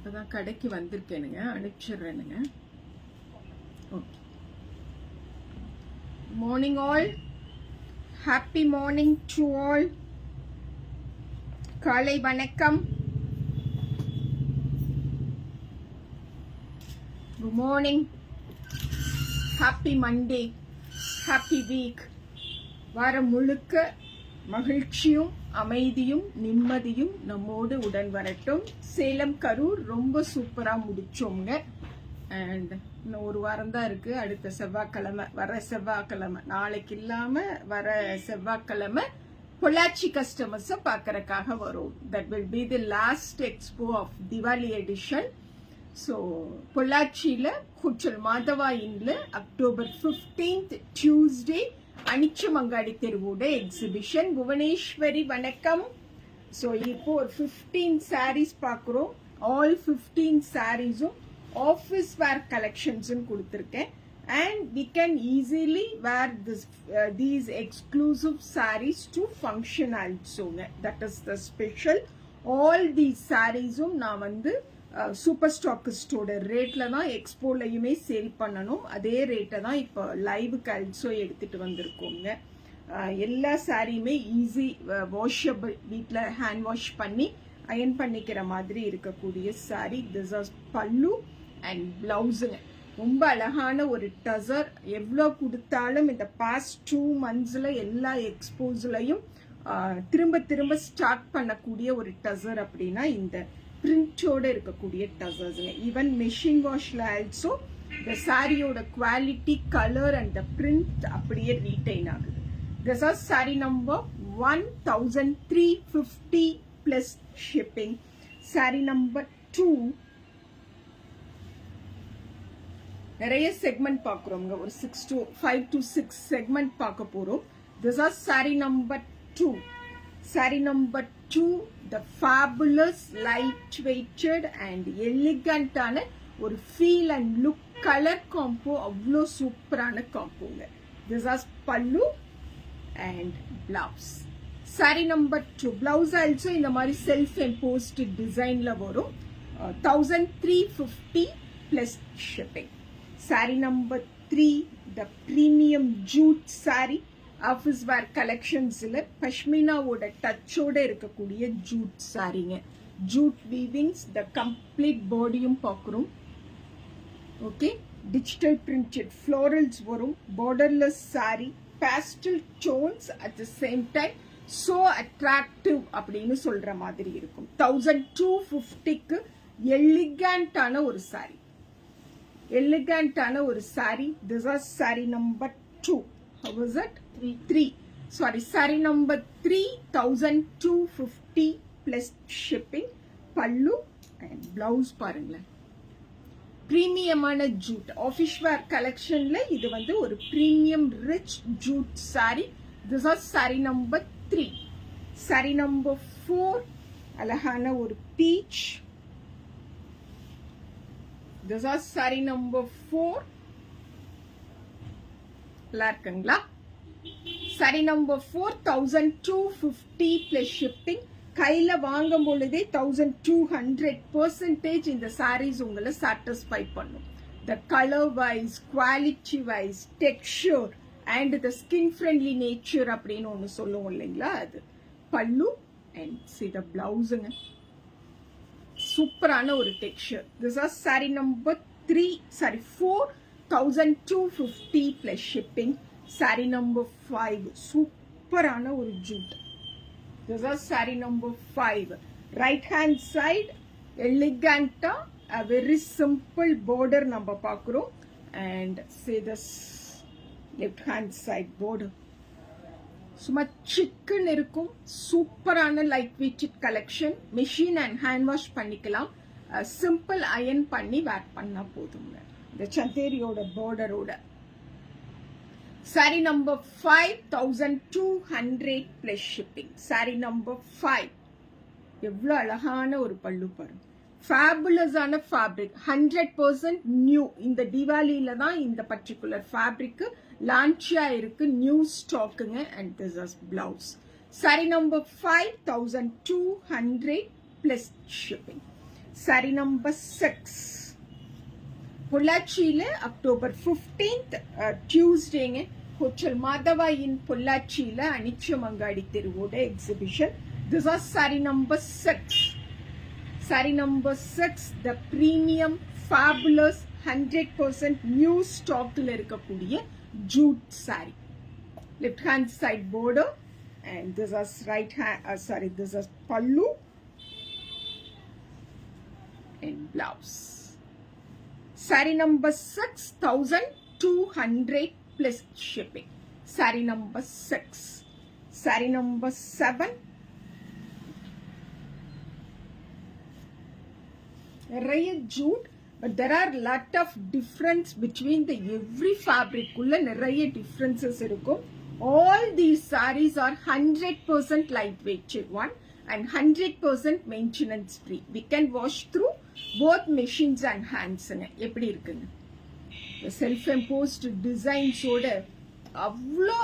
இப்பதான் கடைக்கு வந்திருக்கேனுங்க, அனுப்பிச்சிடுறேனுங்க. Okay. Morning all, happy morning to all. காலை வணக்கம். Good morning. Happy Monday, happy week. வாரம் முழுக்க மகிழ்ச்சியும் அமைதியும் நிம்மதியும் நம்மோடு உடன் வரட்டும். சேலம் கரூர் ரொம்ப சூப்பரா முடிச்சோங்க. அண்ட் இன்னும் ஒரு வாரம் தான் இருக்கு. அடுத்த செவ்வாய்க்கிழமை, வர செவ்வாய்க்கிழமை, நாளைக்கு இல்லாம வர செவ்வாய்க்கிழமை பொள்ளாச்சி கஸ்டமர்ஸை பார்க்கறதுக்காக வரும். That will be the last expo of Diwali edition. So பொள்ளாச்சியில் ஹோட்டல் மாதவா இன்ல அக்டோபர் 15th டியூஸ்டே அனிச்சமங்காடி தெருவோட எக்ஸிபிஷன். புவனேஸ்வரி வணக்கம். ஸோ இப்போ ஒரு 15 சாரீஸ் பார்க்குறோம். ஆல் 15 சாரீஸும் ஆஃபீஸ் வேர் கலெக்ஷன்ஸ்னு கொடுத்துருக்கேன். And we can easily wear these exclusive sarees to function also. That is the special. All these sarees நான் வந்து சூப்பர் ஸ்டாக்கிஸ்டோட ரேட்ல தான் எக்ஸ்போலையுமே சேல் பண்ணணும். அதே ரேட்டை தான் இப்போ லைவுக்கு ஆல்சோ எடுத்துட்டு வந்திருக்கோங்க. எல்லா சாரியுமே ஈஸி வாஷபிள், வீட்டில் ஹேண்ட் வாஷ் பண்ணி அயன் பண்ணிக்கிற மாதிரி இருக்கக்கூடிய sorry. This are pallu and பிளவுஸுங்க. ரொம்ப அழகான ஒரு டசர். எவ்வளோ கொடுத்தாலும் இந்த பாஸ்ட் 2 monthsல எல்லா எக்ஸ்போஸ்லையும் திரும்ப திரும்ப ஸ்டார்ட் பண்ணக்கூடிய ஒரு டசர் அப்படின்னா இந்த பிரிண்டோட இருக்கக்கூடிய டசர்ஸுங்க. ஈவன் மெஷின் வாஷ்ல ஆல்சோ இந்த சாரியோட quality, colour and the print அப்படியே ரீட்டைன் ஆகுது. This are sorry number 1350 plus shipping. Sorry number 2 நிறைய செக்மெண்ட் பார்க்குறோங்க. ஒரு 5 to 6 செக்மெண்ட் பார்க்க போறோம். This are sorry number 2. Saree number 2, the fabulous light weighted and elegant-ஆன ஒரு feel and look, colour combo அவ்வளோ சூப்பரான காம்போங்க. This are pallu and blouse. Saree number 2 blouse also இந்த மாதிரி செல்ஃப் எம்போஸ்ட் டிசைன்ல வரும். 1350 plus shipping. Sorry number 3, the premium jute saree. Office wear கலெக்ஷன்ஸ்ல பஷ்மினாவோட டச்சோட இருக்கக்கூடிய ஜூட் சாரிங்க. ஜூட் வீவிங்ஸ், த கம்ப்ளீட் பாடியும் பார்க்குறோம். ஓகே, டிஜிட்டல் பிரிண்டட் ஃப்ளோரல்ஸ் வரும். Borderless saree, pastel tones, at the same time so attractive அப்படின்னு சொல்ற மாதிரி இருக்கும். 1250க்கு எலிகண்டான ஒரு சாரி. எலிகண்டான ஒரு saree. This are sorry number 2. How was it? 3. Sorry, saree number 3, 1250 plus shipping. Pallu and blouse பாருங்களேன். பிரீமியமான ஜூட் ஆஃபீஸ் வேர் கலெக்ஷன்ல இது வந்து ஒரு premium rich jute saree. This are sorry number 3. Saree number 4, அழகான ஒரு peach. This are sorry number 4. நல்லா இருக்குங்களா? Saree number 4, 1250 plus shipping. கையில வாங்கும் பொழுதே 1200% இந்த சாரீஸ் உங்களை சாட்டிஸ்ஃபை பண்ணும். The colour wise, quality wise, texture and the skin friendly nature அப்படின்னு ஒன்று சொல்லுவோம் இல்லைங்களா, அது. பல்லு அண்ட் சி த பிளவுஸுங்க. சூப்பரான ஒரு texture. This are sorry number 4, 1250 plus shipping. Saree number 5, சூப்பரான ஒரு jute. This is saree number 5. Right hand side, elegant-ஆ a very simple border நம்ம பார்க்குறோம். And say this left hand side border. சும்மா சிக்கன் இருக்கும். சூப்பரான light weighted collection. Machine and hand wash பண்ணிக்கலாம். சிம்பிள் அயன் பண்ணி வேர் பண்ணா போதுங்க. இந்த சந்தேரியோட பார்டரோட. Saree number 5, 1200 plus shipping. Sorry number 5. எவ்வளோ அழகான ஒரு பல்லு பாருங்க. ஃபேபுலஸான ஃபேப்ரிக், 100% நியூ. இந்த தீபாவளியில தான் இந்த பர்டிகுலர் ஃபேப்ரிக் லான்ச்சியா இருக்கு. நியூ ஸ்டாக்குங்க. And this is blouse. Saree number 5, 1200 plus shipping. saree number 6. பொள்ளாச்சியில October 15th டியூஸ்டேங்க ஹோட்டல் மாதவா இன் பொள்ளாச்சியில அனிச்சமங்காடி தெருவோட exhibition. This is saree number 6. Saree number 6, the premium fabulous 100% new stockல இருக்கக்கூடிய jute saree. Left hand side border and this is right hand this is pallu and blouse. Saree number 6,200 plus shipping. Saree number 6. Saree number 7. நிறைய jute, but there are lot of difference between the every fabric உள்ள நிறைய differences இருக்கும். All these sarees are 100% lightweight one and 100% maintenance free. We can wash through both machines and hands. எப்படி இருக்குங்க self imposed designs ஓட அவ்வளோ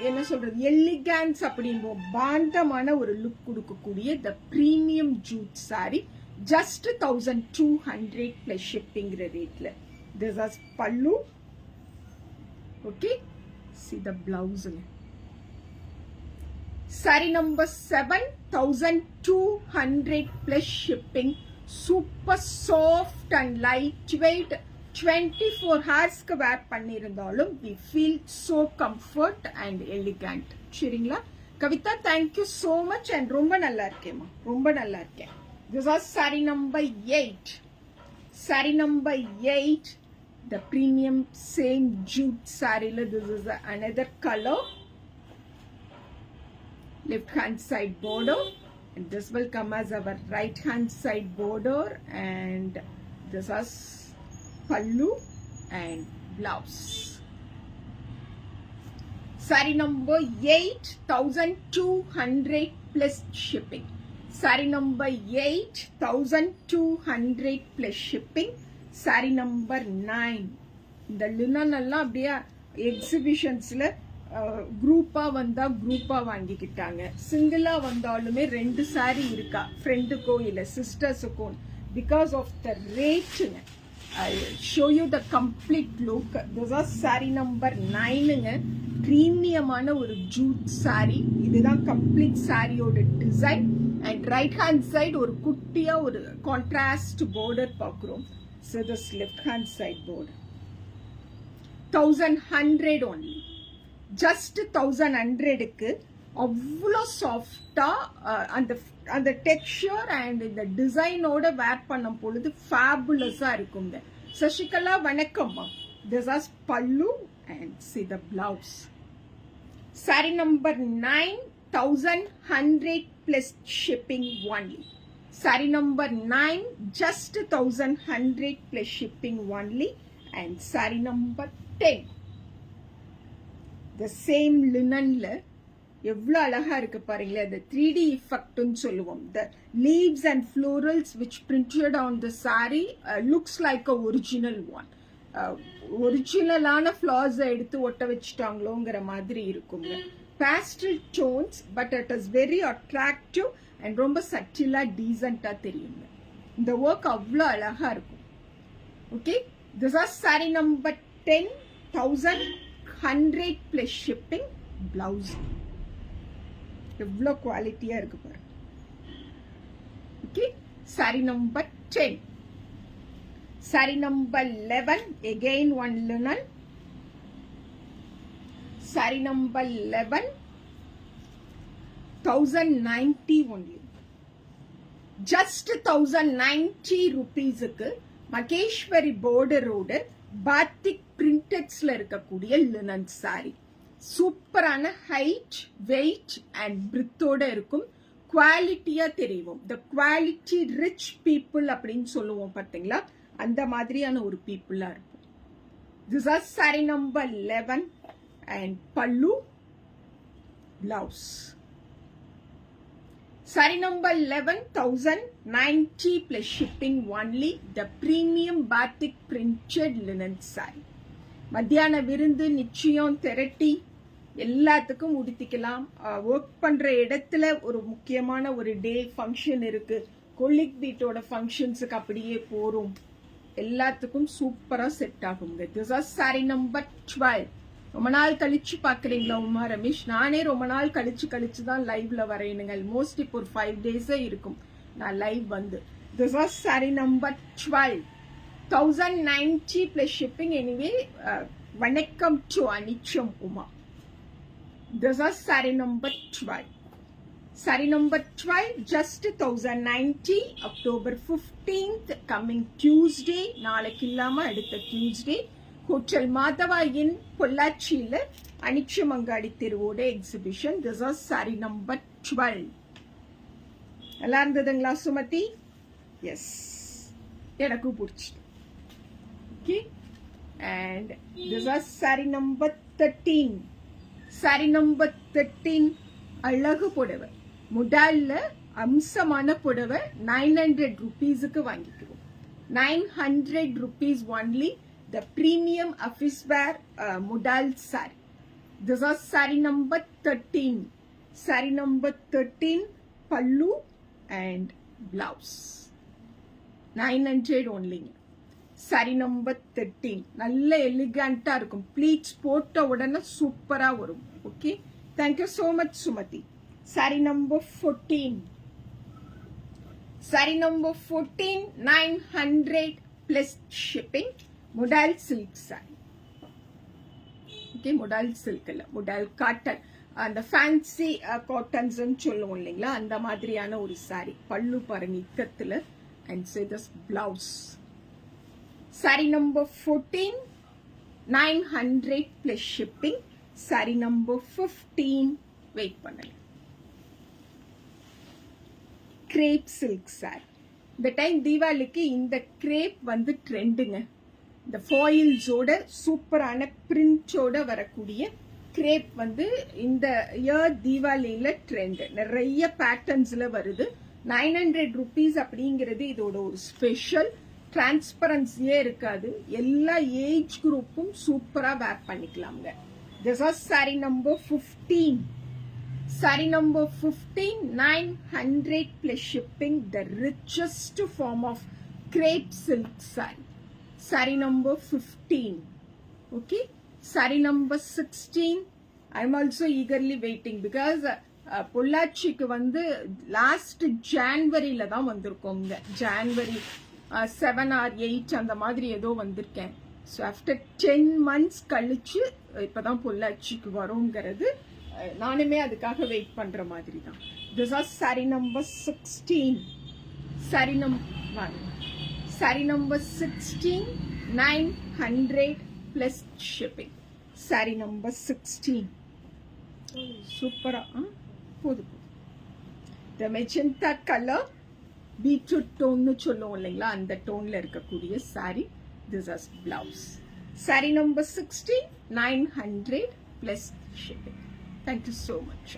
என்ன சொல்றது elegance அப்படிங்கோ பாண்டமான ஒரு லுக் கொடுக்கக்கூடிய the premium jute saree just 1,200 plus shipping ரேட்ல. This is pallu. Okay, see the blouse. Saree number 7, 1,200 plus shipping. Super soft and lightweight. 24 hours க்கு wear பண்ணிருந்தாலும் we feel so comfort and elegant. சரிங்களா Kavitha, thank you so much and ரொம்ப நல்லா இருக்கேம்மா, ரொம்ப நல்லா இருக்கேன். This is saree number 8. Saree number 8, the premium same jute saree. This is another color. Left hand side border and this will come as our right hand side border and this is pallu and blouse. Saree number 8, 1,200 plus shipping. Saree number 8, 1,200 plus shipping. Saree number 9. இந்த linen எல்லாம் அப்படியே எக்ஸிபிஷன்ஸ்ல குரூப்பா வந்தா குரூப்பா வாங்கிக்கிட்டாங்க. சிங்கிளா வந்தாலுமே 2 saree இருக்கா ஃப்ரெண்டுக்கோ இல்ல சிஸ்டர்ஸுக்கோ. பிகாஸ் ஆஃப் த ரேட்டுங்க. I'll show you the complete look. This is saree number 9ங்க. பிரீமியமான ஒரு ஜூட் saree. இதுதான் கம்ப்ளீட் சாரியோட design. And right hand side ஒரு குட்டியா ஒரு கான்ட்ராஸ்ட் பார்டர் பார்க்குறோம். So this left hand side border. 1,100 only. Just 1,100க்கு அவ்வளோ சாஃப்டா அந்த டெக்ஸ்சர் அண்ட் இந்த டிசைனோட வேர் பண்ணும் பொழுது ஃபேபுலஸா இருக்குங்க. சசிகலா வணக்கம்மா. This is pallu and see the blouse. Saree number 9, 1,100 plus shipping only. Saree number 9, just 1,100 plus shipping only. And saree number 10. The same linenல எவ்வளோ அழகா இருக்கு பாருங்களேன். the 3D effectன்னு சொல்லுவோம். the leaves and florals which printed on the saree looks like a original one. ஒரிஜினலான flowers எடுத்து ஒட்ட வச்சுட்டாங்களோங்கிற மாதிரி இருக்குங்க. pastel tones but it is very attractive and ரொம்ப சட்டிலா டீசென்ட்டா தெரியுங்க. இந்த ஒர்க் அவ்வளோ அழகா இருக்கும். Okay, this is saree number 10, 1,100 plus shipping. blouse எவ்வளோ குவாலிட்டியா இருக்கு பாருங்க. Okay, saree number 10. Saree number 11, again one linen. Saree number 11, 1,090 only. Just 1,090 rupeesக்கு Maheswari borderோட பாத்திக் பிரிண்டட்ஸ்ல இருக்கக்கூடிய லினன் saree. சூப்பரான ஹைட், வெயிட் அண்ட் பிரித்தோட இருக்கும். குவாலிட்டியா தெரியும். த குவாலிட்டி ரிச் பீப்புள் அப்படின்னு சொல்லுவோம் பார்த்தீங்களா, அந்த மாதிரியான ஒரு பீப்புளா இருக்கும். This is saree number 11 and pallu, blouse. Saree number 11, 1,090 plus shipping only. The premium batik printed linen saree. மத்தியான விருந்து, நிச்சயம், தெரட்டி எல்லாத்துக்கும் உடுத்திக்கலாம். ஒர்க் பண்ற இடத்துல ஒரு முக்கியமான ஒரு டே ஃபங்க்ஷன் இருக்கு, கொல்லிக் பீட்டோட ஃபங்க்ஷன்ஸுக்கு அப்படியே போறோம், எல்லாத்துக்கும் சூப்பரா செட் ஆகுங்க. This are sorry number 12. ரொம்ப நாள் கழிச்சு பாக்குறீங்களா உமா ரமேஷ்? நானே ரொம்ப நாள் கழிச்சு தான் லைவ்ல வரேனுங்க. மோஸ்ட் இப்போ ஒரு 5 days இருக்கும் நான் லைவ் வந்து. This are sorry number 12, 1090 plus shipping. Anyway, வணக்கம் to Anicham Uma. This is saree number 12. Saree number 12, just 1090, October 15th, coming Tuesday. நாளைக்கு இல்லாம அடுத்த Tuesday, ஹோட்டல் மாதவா இன் பொள்ளாச்சியில அனிச்சமங்காடி தெருவோட exhibition. This is saree number 12. நல்லா இருந்ததுங்களா சுமதி? எஸ், எனக்கு பிடிச்சிட்டு. Okay, and this are sorry number 13. Saree number 13 அழகு புடவை, முடால்ல அம்சமான புடவை. 900 rupeesக்கு வாங்கிக்கிறோம். 900 rupees only. The premium office wear Mudal saree. This is saree number 13. Saree number 13, pallu and blouse. 900 only. Saree number 13. நல்ல எலிகண்டா இருக்கும். ப்ளீட்ஸ் போட்ட உடனே சூப்பரா வரும். Okay, thank you so much Sumathi. Saree number 14. Saree number 14, 900 plus shipping. Modal silk saree. Okay, modal silk இல்ல, modal cotton. அந்த fancy cottons சொல்லுவோம் இல்லைங்களா, அந்த மாதிரியான ஒரு சாரி. பல்லு பாருங்க இக்கத்துல. And say this blouse. Saree number 14, 900 plus shipping. Sorry number 15, wait பண்ணுங்க. Crepe silk saree. இந்த டைம் தீபாவளிக்கு இந்த கிரேப் வந்து ட்ரெண்டுங்க. இந்த ஃபாயில்ஸோட சூப்பரான பிரிண்டோட வரக்கூடிய கிரேப் வந்து இந்த இயர் தீபாவளியில ட்ரெண்ட். நிறைய பேட்டர்ன்ஸ்ல வருது. 900 rupees அப்படிங்கிறது இதோட ஒரு ஸ்பெஷல். டிரான்ஸ்பரன்சியே இருக்காது. எல்லா ஏஜ் குரூப்பும் சூப்பரா வேர் பண்ணிக்கலாம்ங்க. This are sorry number 15. Saree number 15, 900 plus shipping. The richest form of crepe silk saree. Saree number 15. Okay, saree number 16. I'm also eagerly waiting because பொள்ளாச்சிக்கு வந்து லாஸ்ட் ஜான்வரியில தான் வந்திருக்கோங்க. ஜான்வரி 7 or 8 அந்த மாதிரி ஏதோ வந்திருக்கேன். ஸோ ஆஃப்டர் 10 months கழிச்சு இப்பதான் பொள்ளாச்சிக்கு வரோங்கிறது. நானுமே அதுக்காக வெயிட் பண்ற மாதிரி தான். This are sorry number 16. Saree number 16, 900 plus shipping. Sorry number 16 சூப்பரா போதும். இந்த மெஜந்தா கலர் பீட்ரூட் டோன்னு சொல்லுவோம் இல்லைங்களா, அந்த டோன்ல இருக்கக்கூடிய sorry. This is blouse. Saree number 16, 900 plus shipping. Thank you so much.